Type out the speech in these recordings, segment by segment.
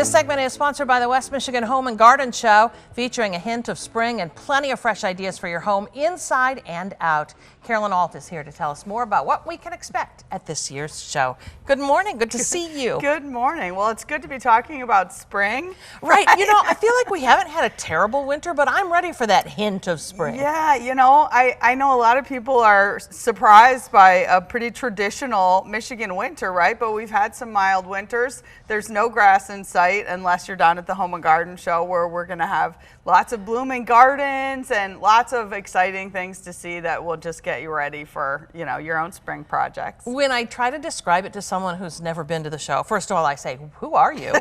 This segment is sponsored by the West Michigan Home and Garden Show, featuring a hint of spring and plenty of fresh ideas for your home inside and out. Carolyn Alt is here to tell us more about what we can expect at this year's show. Good morning. Good to see you. Good morning. Well, it's good to be talking about spring. Right. You know, I feel like we haven't had a terrible winter, but I'm ready for that hint of spring. Yeah, you know, I know a lot of people are surprised by a pretty traditional Michigan winter, right? But we've had some mild winters. There's no grass in sight unless you're down at the Home and Garden Show, where we're going to have lots of blooming gardens and lots of exciting things to see that will just get you ready for, you know, your own spring projects. When I try to describe it to someone who's never been to the show, first of all, I say, who are you?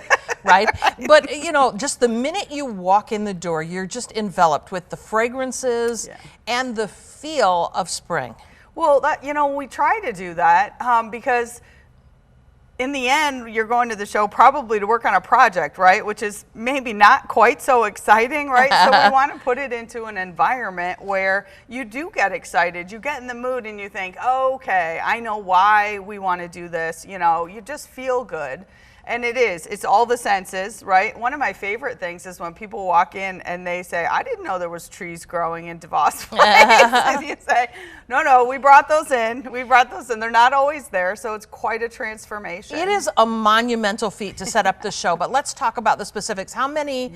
Right? But, you know, just the minute you walk in the door, you're just enveloped with the fragrances and the feel of spring. Well, you know, we try to do that because in the end, you're going to the show probably to work on a project, right? Which is maybe not quite so exciting, right? So we want to put it into an environment where you do get excited. You get in the mood and you think, oh, okay, I know why we want to do this. You know, you just feel good. And it's all the senses, right? One of my favorite things is when people walk in and they say, I didn't know there was trees growing in DeVos Place. And you say, no, we brought those in. We brought those in. They're not always there, so it's quite a transformation. It is a monumental feat to set up the show, but let's talk about the specifics. How many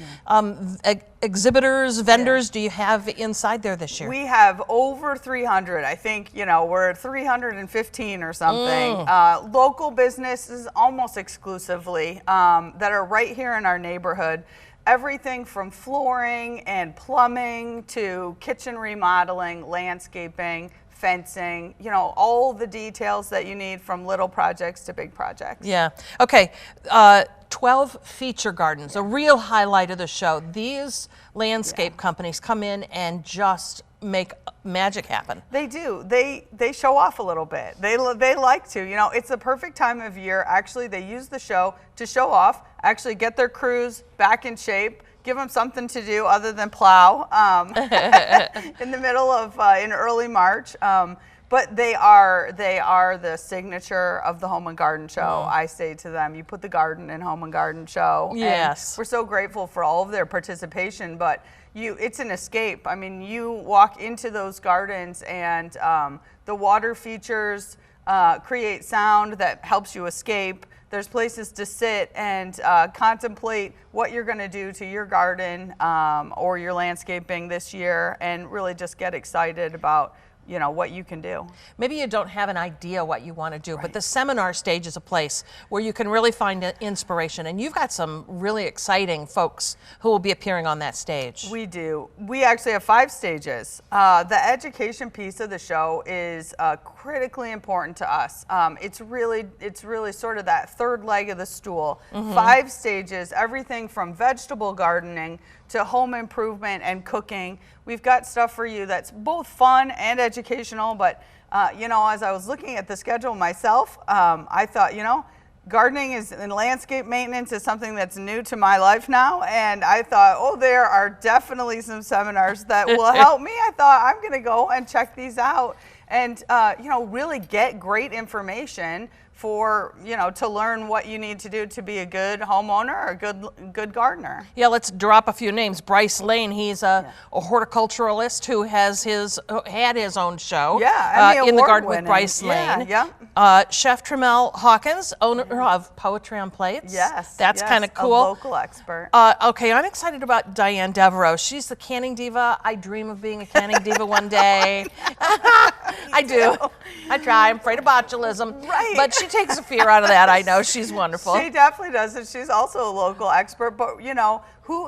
exhibitors, vendors do you have inside there this year? We have over 300. I think, you know, we're at 315 or something. Local businesses almost exclusively that are right here in our neighborhood. Everything from flooring and plumbing to kitchen remodeling, landscaping, fencing, you know, all the details that you need from little projects to big projects. Yeah. Okay. 12 feature gardens, a real highlight of the show. These landscape companies come in and just make magic happen. They do. They show off a little bit. They like to. You know, it's the perfect time of year. Actually, they use the show to show off, actually get their crews back in shape, give them something to do other than plow in the middle of, in early March. But they are the signature of the Home and Garden Show. I say to them, you put the garden in Home and Garden Show. Yes. And we're so grateful for all of their participation, but it's an escape. I mean, you walk into those gardens and the water features create sound that helps you escape. There's places to sit and contemplate what you're going to do to your garden or your landscaping this year, and really just get excited about, you know, what you can do. Maybe you don't have an idea what you want to do, but the seminar stage is a place where you can really find inspiration, and you've got some really exciting folks who will be appearing on that stage. We do. We actually have 5 stages. The education piece of the show is critically important to us. It's really sort of that third leg of the stool. 5 stages, everything from vegetable gardening to home improvement and cooking. We've got stuff for you that's both fun and educational, but you know, as I was looking at the schedule myself, I thought, you know, gardening and landscape maintenance is something that's new to my life now, and I thought, oh, there are definitely some seminars that will help me. I thought, I'm going to go and check these out and you know, really get great information for, you know, to learn what you need to do to be a good homeowner or a good gardener. Yeah, let's drop a few names. Bryce Lane, he's a horticulturalist who has had his own show. In the Garden with Bryce Lane. Chef Tramel Hawkins, owner of Poetry on Plates. Yes, that's kind of cool. A local expert. Okay, I'm excited about Diane DeVos. She's the canning diva. I dream of being a canning diva one day. I do. I try. I'm afraid of botulism. Right. But she takes the fear out of that. I know. She's wonderful. She definitely does, and she's also a local expert. But, you know,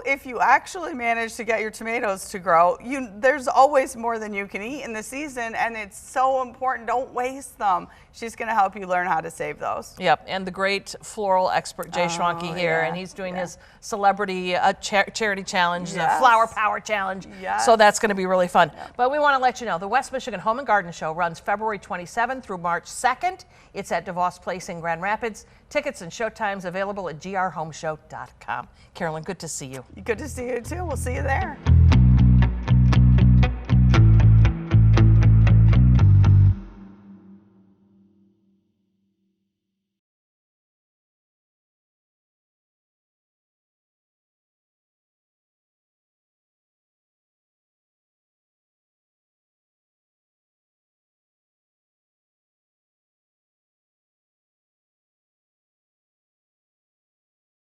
if you actually manage to get your tomatoes to grow, there's always more than you can eat in the season, and it's so important. Don't waste them. She's going to help you learn how to save those. Yep, and the great floral expert Jay Schwanke here, and he's doing his celebrity charity challenge, the Flower Power Challenge. So that's going to be really fun. But we want to let you know, the West Michigan Home and Garden Show runs February 27th through March 2nd. It's at DeVos Place in Grand Rapids. Tickets and showtimes available at grhomeshow.com. Carolyn, good to see you. Good to see you too. We'll see you there.